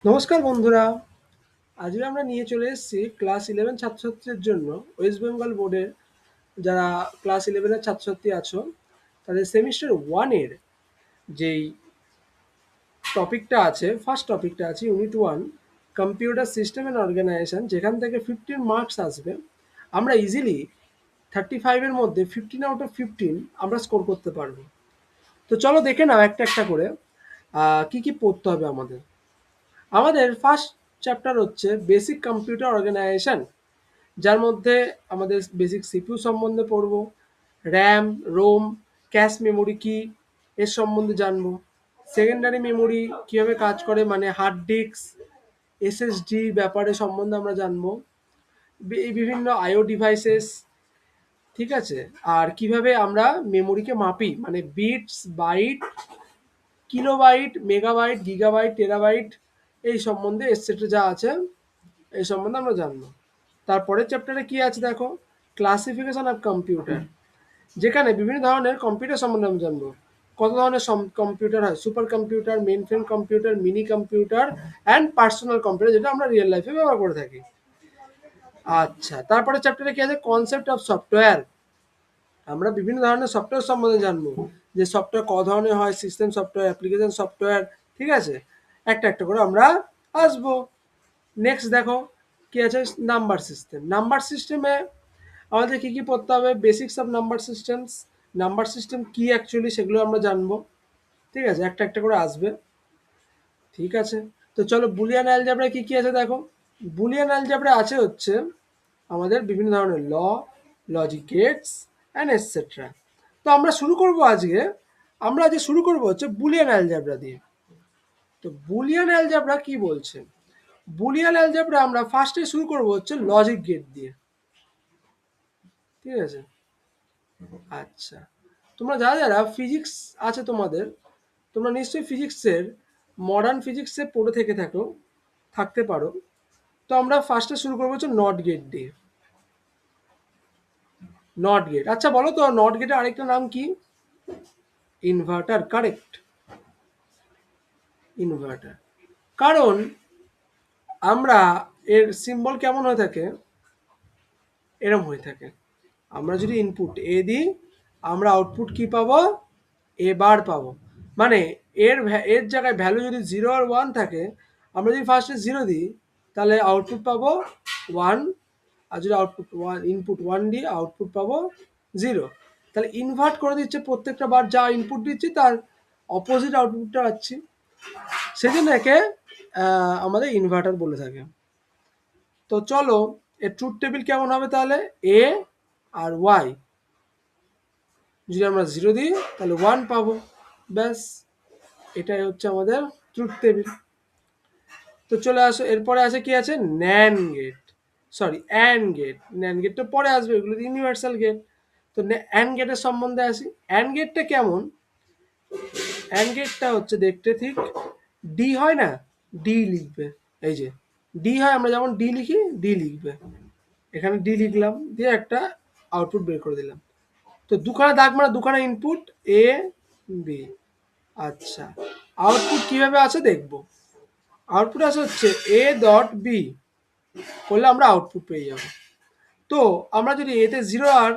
নমস্কার বন্ধুরা, আজকে আমরা নিয়ে চলে এসেছি ক্লাস 11 ছাত্রছাত্রীদের জন্য। ওয়েস্ট বেঙ্গল বোর্ডের যারা ক্লাস 11-এর ছাত্রছাত্রী আছো, তাদের সেমিস্টার 1-এর যেই টপিকটা আছে, ফার্স্ট টপিকটা আছে unit 1, computer system and organization, যেখান থেকে 15 মার্কস আসবে। আমরা ইজিলি 35-এর মধ্যে 15 আউট অফ 15 আমরা স্কোর করতে পারবো। তো চলো দেখে নাও একটা একটা করে কি কি পড়তে হবে আমাদের। আমাদের ফার্স্ট চ্যাপ্টার হচ্ছে বেসিক কম্পিউটার অর্গানাইজেশন, যার মধ্যে আমাদের বেসিক সিপিইউ সম্বন্ধে পড়বো, র্যাম, রোম, ক্যাশ মেমোরি কি এর সম্বন্ধে জানবো, সেকেন্ডারি মেমোরি কীভাবে কাজ করে মানে হার্ড ডিস্ক, এসএসডি ব্যাপারে সম্বন্ধে আমরা জানবো, এই বিভিন্ন আইও ডিভাইসেস, ঠিক আছে। আর কিভাবে আমরা মেমোরিকে মাপি মানে bits, byte, kilobyte, megabyte, gigabyte, terabyte, এই সম্বন্ধে এটসেট্রা যা আছে এই সম্বন্ধে আমরা জানবো। তারপরের চ্যাপ্টারে কি আছে দেখো, ক্লাসিফিকেশন অফ কম্পিউটার, যেখানে বিভিন্ন ধরনের কম্পিউটার সম্বন্ধে আমরা জানবো। কত ধরনের কম্পিউটার হয়, super computer, main frame computer, mini computer and personal computer, যেটা আমরা রিয়েল লাইফে ব্যবহার করে থাকি। আচ্ছা, তারপরে চ্যাপ্টারে কি আছে, কনসেপ্ট অফ সফটওয়্যার, আমরা বিভিন্ন ধরনের সফটওয়্যার সম্বন্ধে জানবো, যে সফটওয়্যার ক ধরনের হয়, সিস্টেম সফটওয়্যার, অ্যাপ্লিকেশন সফটওয়্যার, ঠিক আছে। একটা একটা করে আমরা আসবো। নেক্সট দেখো কি আছে, নাম্বার সিস্টেম। নাম্বার সিস্টেমে আমাদের কি কি পড়তে হবে, basics of number systems, number system কি অ্যাকচুয়ালি সেগুলো আমরা জানবো, ঠিক আছে, একটা একটা করে আসবে, ঠিক আছে। তো চলো বুলিয়ান অ্যালজেব্রা কি কি আছে দেখো। বুলিয়ান অ্যালজেব্রা আছে হচ্ছে আমাদের বিভিন্ন ধরনের লজিক গেটস অ্যান্ড এটসেট্রা। তো আমরা শুরু করব আজকে, আমরা আজকে শুরু করব হচ্ছে বুলিয়ান অ্যালজেব্রা দিয়ে। তো বুলিয়ান অ্যালজেব্রা কি বলছে, বুলিয়ান অ্যালজেব্রা আমরা ফার্স্টে শুরু করব হচ্ছে লজিক গেট দিয়ে, ঠিক আছে। আচ্ছা, তোমরা যারা যারা ফিজিক্স আছে তোমাদের, তোমরা নিশ্চয়ই ফিজিক্সের মডার্ন ফিজিক্সে পড়ে থাকতে পারো। তো আমরা ফার্স্টে শুরু করবো হচ্ছে নট গেট দিয়ে। নট গেট, আচ্ছা বলো তো নট গেটের আরেকটা নাম কি, ইনভার্টার, কারেক্ট, ইনভার্টার। কারণ আমরা এর সিম্বল কেমন হয়ে থাকে, এরম হয়ে থাকে। আমরা যদি ইনপুট এ দিই, আমরা আউটপুট কি পাবো, এ বার পাবো। মানে এর জায়গায় ভ্যালু যদি 0 আর 1 থাকে, আমরা যদি ফার্স্টে 0 দিই তাহলে আউটপুট পাবো 1, আর যদি আউটপুট 1 ইনপুট 1 দিই আউটপুট পাবো 0। তাহলে ইনভার্ট করে দিচ্ছে, প্রত্যেকটা বার যা ইনপুট দিচ্ছি তার অপোজিট আউটপুটটা পাচ্ছি, সেজন্য একে আমাদের ইনভার্টার বলে থাকে। তো চলো এর ট্রুথ টেবিল কেমন হবে তাহলে, এ আর ওয়াই যদি আমরা 0 দিই তাহলে 1 পাবো, ব্যাস এটাই হচ্ছে আমাদের ট্রুথ টেবিল। তো চলে আসো, এরপরে আছে কি আছে, NAND gate, sorry AND gate. NAND গেটটা পরে আসবে, এগুলো ইউনিভার্সাল গেট। তো অ্যান্ড গেটের সম্বন্ধে আসি। অ্যান্ড গেটটা কেমন, অ্যান্ড গেটটা হচ্ছে দেখতে ঠিক ডি হয় না, ডি লিখবে, এই যে ডি হয়, আমরা যেমন ডি লিখি ডি লিখবে, এখানে ডি লিখলাম, দিয়ে একটা আউটপুট বের করে দিলাম। তো দুখানা দাগ মানে দুখানা ইনপুট, এ বি। আচ্ছা, আউটপুট কিভাবে আছে দেখবো। আউটপুট আছে হচ্ছে এ ডট বি করলে আমরা আউটপুট পেয়ে যাব। তো আমরা যদি এতে 0 আর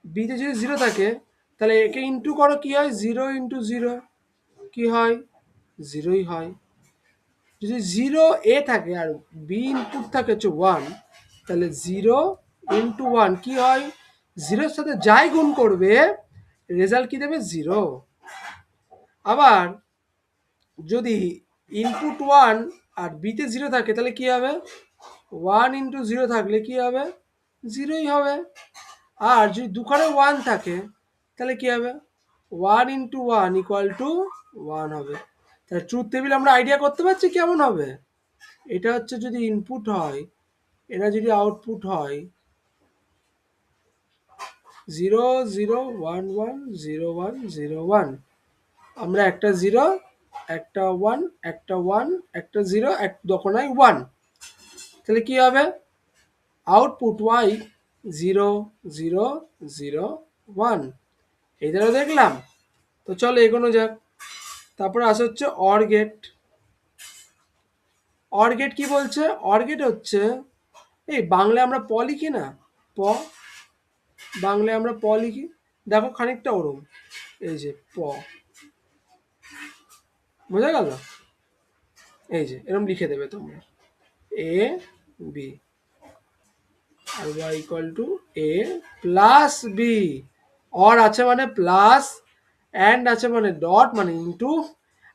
বিতে যদি 0 থাকে, তাহলে একে ইন্টু করো, কি হয়, 0 ইন্টু 0 কি হয়, 0ই হয়। যদি 0 এ থাকে আর বি ইনপুট থাকে হচ্ছে 1, তাহলে 0 ইন্টু 1 কি হয়, 0-এর সাথে যাই গুণ করবে রেজাল্ট কি দেবে, 0। আবার যদি ইনপুট 1 আর বিতে 0 থাকে তাহলে কি হবে, 1 ইন্টু 0 থাকলে কি হবে, 0ই হবে। আর যদি দুখানে 1 থাকে তাহলে কি হবে, 1 ইন্টু 1 ইকুয়াল টু 1 হবে। তাহলে ট্রুথ টেবিল আমরা আইডিয়া করতে পারছি কেমন হবে। এটা হচ্ছে যদি ইনপুট হয়, এটা যদি আউটপুট হয় 0 0 1 1 0 1 0 1, আমরা একটা 0 একটা 1 একটা 1 একটা 0 এক দোকানায় 1, তাহলে কি হবে, আউটপুট ওয়াই 0 0 0 1, এই ধরে দেখলাম। তো চলো এগোনো যাক। তারপরে আসে হচ্ছে অর গেট। অর গেট কি বলছে? অর গেট হচ্ছে, এই বাংলায় আমরা প লিখি না, প, বাংলায় আমরা প লিখি, দেখো খানিকটা ওরম, এই যে প, বোঝা গেল? এই যে এরকম লিখে দেবে তোমরা, এ বি আর y equal to A plus B. Or আছে মানে প্লাস, অ্যান্ড আছে মানে ডট মানে ইনটু,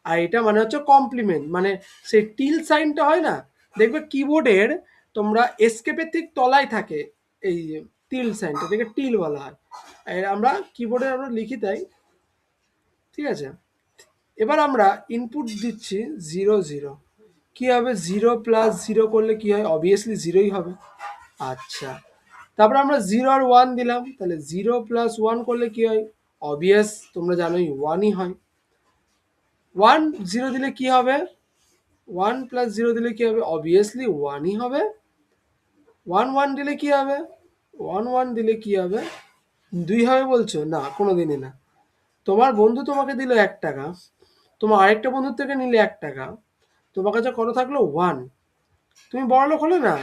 আর এটা মানে হচ্ছে কমপ্লিমেন্ট, মানে সেই টিল সাইনটা হয় না, দেখবে কিবোর্ডের তোমরা এসকেপের ঠিক তলায় থাকে এই টিল সাইনটা, দেখে টিল বলা হয়, আর আমরা কিবোর্ডে আমরা লিখি তাই, ঠিক আছে? এবার আমরা ইনপুট দিচ্ছি 0 0, কি হবে? 0 + 0 করলে কি হয়? অবভিয়াসলি 0ই হবে। আচ্ছা, তারপর আমরা 0 আর 1 দিলাম, তাহলে 0 + 1 করলে কি হয়? অবভিয়াস, তোমরা জানোই 1ই হয়। 1 0 দিলে কি হবে? 1 + 0 দিলে কি হবে? অবভিয়াসলি 1ই হবে। 1 1 দিলে কি হবে? 1 1 দিলে কি হবে? 2 হবে বলছো? না, কোনোদিনই না। তোমার বন্ধু তোমাকে দিল 1 টাকা, তোমার আরেকটা বন্ধুর থেকে নিলে 1 টাকা, তোমার কাছে কত থাকলো? 1। তুমি বড়লোক হলে না,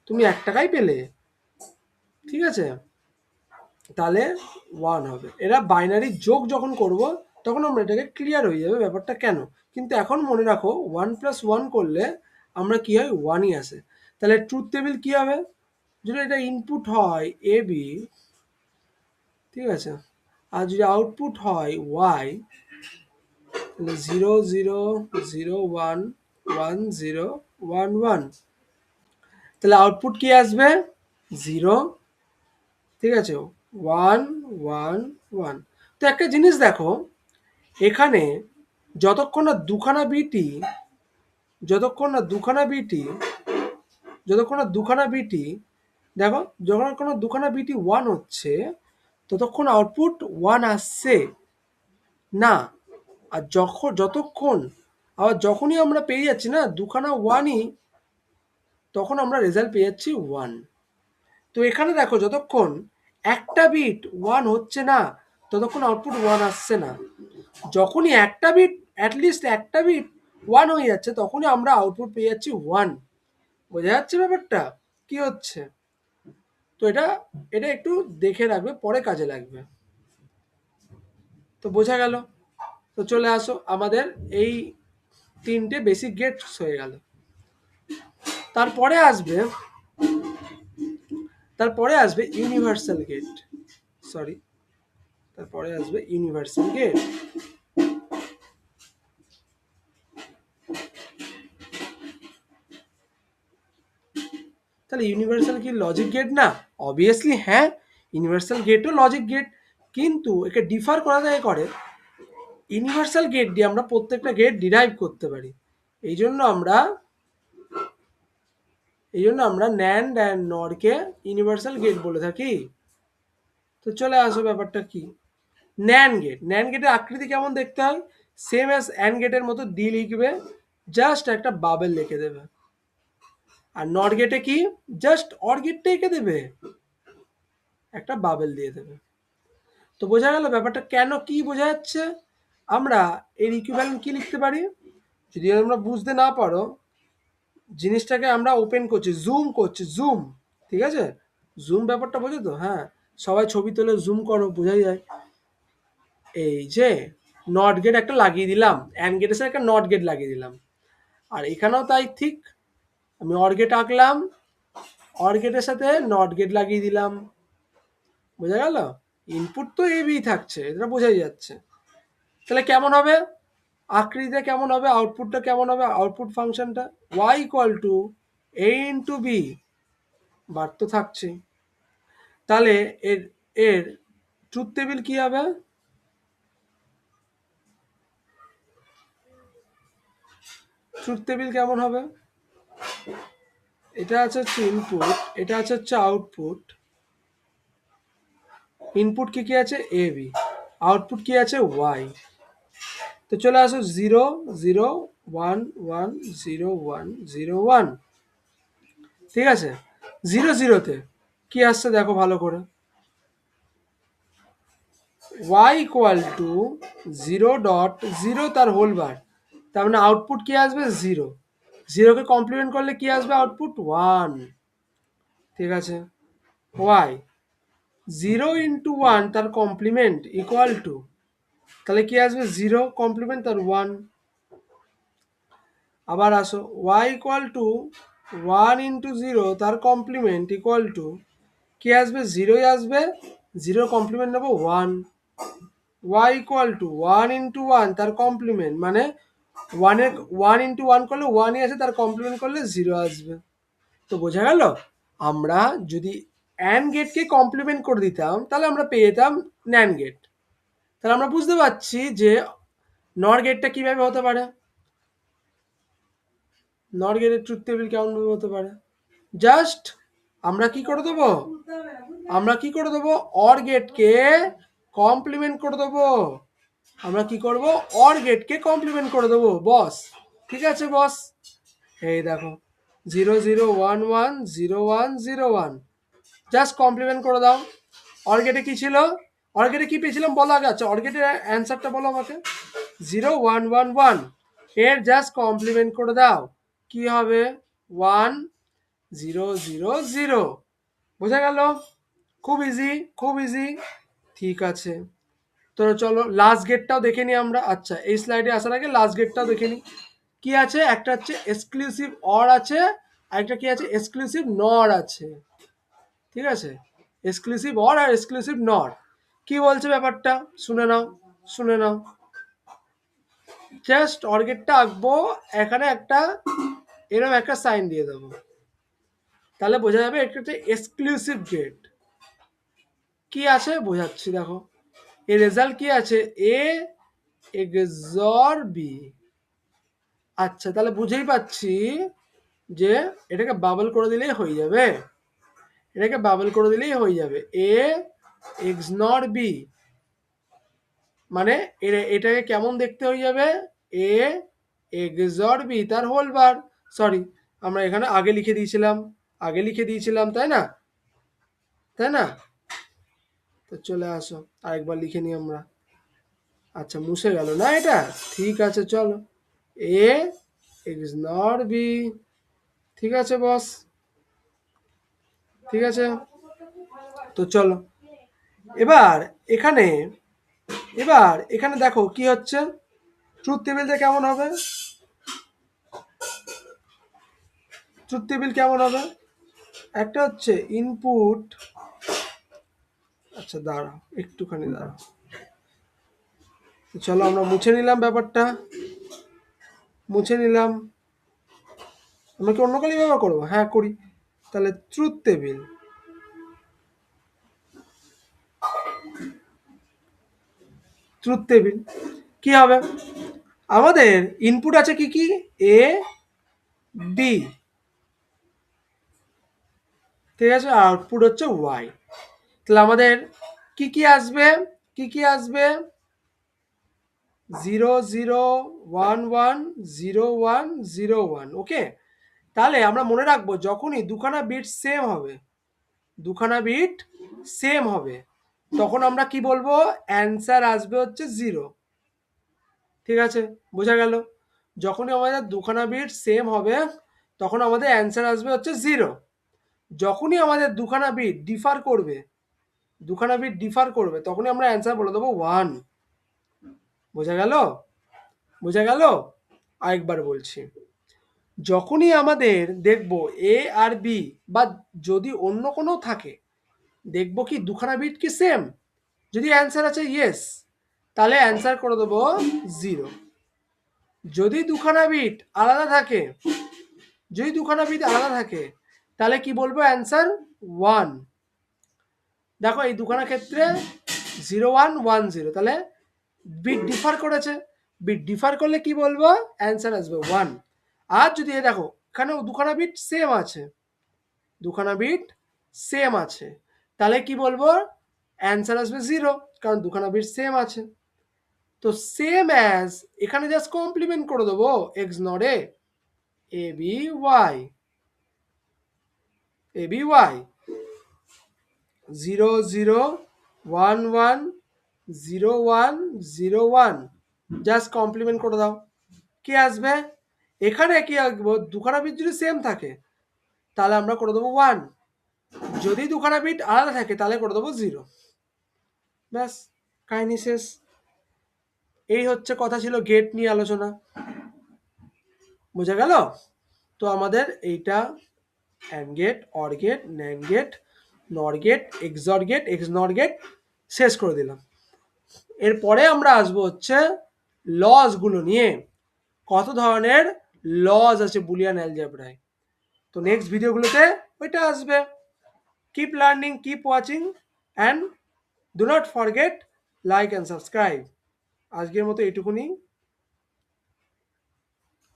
তুমি 1 টাকাই পেলে, ঠিক আছে? তাহলে 1 হবে। এরা বাইনারি যোগ যখন করব তখন আমরা এটাকে ক্লিয়ার হয়ে যাবে ব্যাপারটা কেন। কিন্তু এখন মনে রাখো 1 + 1 করলে আমরা কি হয়? 1ই আসে। তাহলে ট্রুথ টেবিল কি হবে? যদি এটা ইনপুট হয় এ বি, ঠিক আছে, আর যদি আউটপুট হয় ওয়াই, তাহলে 0 0 0 1 1 0 1 1, তাহলে আউটপুট কি আসবে? 0, ঠিক আছে, 1 1 1। তো একটা জিনিস দেখো, এখানে যতক্ষণ না দুখানা বিটি, যতক্ষণ না দুখানা বিটি, যতক্ষণ না দুখানা বিটি, দেখো যতক্ষণ না দুখানা বিটি 1 হচ্ছে ততক্ষণ আউটপুট 1 আসছে না। আর যতক্ষণ, আবার যখনই আমরা পেয়ে যাচ্ছি না দুখানা 1ই, তখন আমরা রেজাল্ট পেয়ে যাচ্ছি 1। তো এখানে দেখো যতক্ষণ একটা বিট 1 হচ্ছে না ততক্ষণ আউটপুট 1 আসছে না। যখনই একটা বিট, অ্যাটলিস্ট একটা বিট 1 হয়ে যাচ্ছে তখনই আমরা আউটপুট পেয়ে যাচ্ছি 1। বোঝা যাচ্ছে ব্যাপারটা কি হচ্ছে? তো এটা এটা একটু দেখে রাখবে, পরে কাজে লাগবে। তো বোঝা গেল? তো চলে আসো, আমাদের এই 3টে বেসিক গেট হয়ে গেল। তারপরে আসবে, তারপরে আসবে ইউনিভার্সাল গেট, সরি, তারপরে আসবে ইউনিভার্সাল গেট। তাহলে ইউনিভার্সাল কি লজিক গেট না? অবভিয়াসলি হ্যাঁ, ইউনিভার্সাল গেটও লজিক গেট, কিন্তু একে ডিফার করা যায় করে, ইউনিভার্সাল গেট দিয়ে আমরা প্রত্যেকটা গেট ডিরাইভ করতে পারি। এই জন্য আমরা ন্যান্ড অ্যান্ড নরকে ইউনিভার্সাল গেট বলে থাকি। তো চলে আসো ব্যাপারটা কি। ন্যান্ড গেট, ন্যান্ড গেটের আকৃতি কেমন দেখতে হয়? সেম অ্যাজ অ্যান্ড গেটের মতো ডি লিখবে, জাস্ট একটা বাবেল লিখে দেবে। আর নট গেটে কি? জাস্ট অর গেটটা এঁকে দেবে, একটা বাবেল দিয়ে দেবে। তো বোঝা গেল ব্যাপারটা কেন, কি বোঝা যাচ্ছে? আমরা এর ইকুইভ্যালেন্ট কি লিখতে পারি? যদি আমরা বুঝতে না পারো, জিনিসটাকে আমরা ওপেন করছি, জুম করছি, জুম, ঠিক আছে? জুম ব্যাপারটা বোঝো তো? হ্যাঁ, সবাই ছবি তোলে, জুম করো, বোঝাই যায়। এই যে নট গেট একটা লাগিয়ে দিলাম, অ্যান্ড গেটের সাথে একটা নট গেট লাগিয়ে দিলাম, আর এখানেও তাই ঠিক, আমি অর গেট আঁকলাম, অর গেটের সাথে নট গেট লাগিয়ে দিলাম। বোঝা গেল? ইনপুট তো এ বি থাকছে, এটা বোঝাই যাচ্ছে। তাহলে কেমন হবে আকৃতিটা, কেমন হবে আউটপুটটা, কেমন হবে আউটপুট ফাংশনটা? y equal to a into B, বার তো থাকছে। তাহলে এর এর ট্রুথ টেবিল কি হবে? ট্রুথ টেবিল কেমন হবে? এটা আছে হচ্ছে ইনপুট, এটা আছে হচ্ছে আউটপুট। ইনপুট কি কি আছে? এ বি, আউটপুট কি আছে? ওয়াই। তো চলে আসো 0 0 1 1 0 1 0 1, ঠিক আছে? 0 0তে কি আসছে দেখো ভালো করে, y ইকুয়াল টু 0 ডট 0 তার হোল বার, তার মানে আউটপুট কি আসবে? 0। জিরোকে কমপ্লিমেন্ট করলে কি আসবে আউটপুট 1, ঠিক আছে। ওয়াই 0 ইন্টু 1 তার কমপ্লিমেন্ট ইকুয়াল টু, তাহলে কি আসবে 0 কমপ্লিমেন্ট তার 1। আবার আসো ওয়াই ইকুয়াল টু 1 ইন্টু 0 তার কমপ্লিমেন্ট ইকুয়াল টু কি আসবে 0ই আসবে, 0 কমপ্লিমেন্ট নেবো 1। ওয়াই ইকুয়াল টু 1 ইন্টু 1 তার কমপ্লিমেন্ট মানে 1 ইন্টু 1 করলে 1ই আসে, তার কমপ্লিমেন্ট করলে 0 আসবে। তো বোঝা গেল, আমরা যদি অ্যান্ড গেটকে কমপ্লিমেন্ট করে দিতাম তাহলে আমরা পেয়ে যেতাম ন্যান্ড গেট। তাহলে আমরা বুঝতে পারছি যে নর গেটটা কিভাবে হতে পারে, নর গেটের ট্রুথ টেবিল কেমনভাবে হতে পারে। জাস্ট আমরা কি করে দেবো, আমরা কি করে দেবো অর গেটকে কমপ্লিমেন্ট করে দেবো, আমরা কি করব অর গেটকে কমপ্লিমেন্ট করে দেবো বস। ঠিক আছে বস, এই দেখো 0 0 1 1 0 1 0 1 জাস্ট কমপ্লিমেন্ট করে দাও। অর গেটে কি ছিল, অর গেটে কি পেয়েছিলাম বলো আগে। আচ্ছা অর গেটের অ্যান্সারটা বলো আমাকে। 0 1 1 1 এর জাস্ট কমপ্লিমেন্ট করে দাও, কি হবে 1 0 0 0। বোঝা গেল, খুব ইজি, খুব ইজি। ঠিক আছে, তো চলো লাস্ট গেটটাও দেখে নিই আমরা। আচ্ছা এই স্লাইডে আসার আগে লাস্ট গেটটাও দেখে নিই। কি আছে, একটা হচ্ছে এক্সক্লুসিভ অর আছে, আর একটা কি আছে এক্সক্লুসিভ নর আছে। ঠিক আছে, এক্সক্লুসিভ অর আর এক্সক্লুসিভ নর কি বলছে ব্যাপারটা শুনে নাও, শুনে নাও। জাস্ট অর গেটটা আঁকবো, এখানে একটা এরকম একটা সাইন দিয়ে দেবো, তাহলে বোঝা যাবে এটা হচ্ছে এক্সক্লুসিভ গেট। কি আছে বোঝাচ্ছি দেখো, এর রেজাল্ট কি আছে এ এক্সর বি। আচ্ছা তাহলে বুঝেই পাচ্ছি যে এটাকে বাবল করে দিলেই হয়ে যাবে, এটাকে বাবল করে দিলেই হয়ে যাবে এ এক্স নট বি, মানে এটাকে কেমন দেখতে হয়ে যাবে এ এক্সর বি তার হোল বার। সরি আমরা এখানে আগে লিখে দিয়েছিলাম, আগে লিখে দিয়েছিলাম তাই না, তাই না। তো চলে আসো আরেকবার লিখে নিই আমরা। আচ্ছা মুছে গেল না এটা, ঠিক আছে চলো এ এক্স নট বি। ঠিক আছে বস, ঠিক আছে। তো চলো এবার এখানে, এবার এখানে দেখো কি হচ্ছে, ট্রুথ টেবিলটা কেমন হবে, ট্রুথ টেবিল কেমন হবে, একটা হচ্ছে ইনপুট। আচ্ছা দাঁড়াও একটুখানি দাঁড়াও, চলো আমরা মুছে নিলাম ব্যাপারটা, মুছে নিলাম। আমরা কি অন্য কালি ব্যবহার করবো, হ্যাঁ করি। তাহলে ট্রুথ টেবিল, ট্রুথ টেবিল কি হবে, আমাদের ইনপুট আছে কি কি এ বি, ঠিক আছে, আর আউটপুট হচ্ছে ওয়াই। তাহলে আমাদের কি কি আসবে, কি কি আসবে 0 0 1 1 0 1 0 1। ওকে, তাহলে আমরা মনে রাখবো যখনই দুখানা বিট সেম হবে, দুখানা বিট সেম হবে, তখন আমরা কি বলবো অ্যান্সার আসবে হচ্ছে 0। ঠিক আছে, বোঝা গেল, যখনই আমাদের দুখানা বিট সেম হবে তখন আমাদের অ্যান্সার আসবে হচ্ছে 0। যখনই আমাদের দুখানা বিট ডিফার করবে, দুখানা বিট ডিফার করবে তখনই আমরা অ্যান্সার বলে দেবো 1। বোঝা গেল, বোঝা গেল। আরেকবার বলছি, যখনই আমাদের দেখব এ আর বি বা যদি অন্য কোনো থাকে, দেখব কি দুখানা বিট কি সেম, যদি অ্যান্সার আছে ইয়েস তাহলে অ্যান্সার করে দেবো 0। যদি দুখানা বিট আলাদা থাকে, যদি দুখানা বিট আলাদা থাকে তাহলে কি বলবো অ্যান্সার 1। দেখো এই দুখানা ক্ষেত্রে 0 1 1 0, তাহলে বিট ডিফার করেছে, বিট ডিফার করলে কি বলবো অ্যান্সার আসবে 1। আর যদি দেখো এখানে দুখানা বিট সেম আছে, দুখানা বিট সেম আছে, তাহলে কি বলবো অ্যান্সার আসবে 0, কারণ দুখানা বিট সেম আছে। তো সেম অ্যাজ এখানে জাস্ট কমপ্লিমেন্ট করে দেবো X not A B Y, A B Y 0 0 1 1 0 1 0 1 just complement করে দাও, কি আসবে এখানে কি আঁকবো, দুখানা বিট যদি সেম থাকে তাহলে আমরা করে দেবো 1, যদি দুখানা বিট আলাদা থাকে তাহলে করে দেবো 0। ব্যাস, কাহিনী শেষ। এই হচ্ছে কথা ছিল গেট নিয়ে আলোচনা, বোঝা গেল? তো আমাদের এইটা AND gate, OR gate, NAND gate, NOR gate, XOR gate, XNOR gate শেষ করে দিলাম। এরপরে আমরা আসবো হচ্ছে লস গুলো নিয়ে, কত ধরনের লস আছে বুলিয়ান অ্যালজেব্রায়। তো নেক্সট ভিডিওগুলোতে ওইটা আসবে। Keep learning, keep watching, and do not forget like and subscribe. আজকের মতো এইটুকুনি।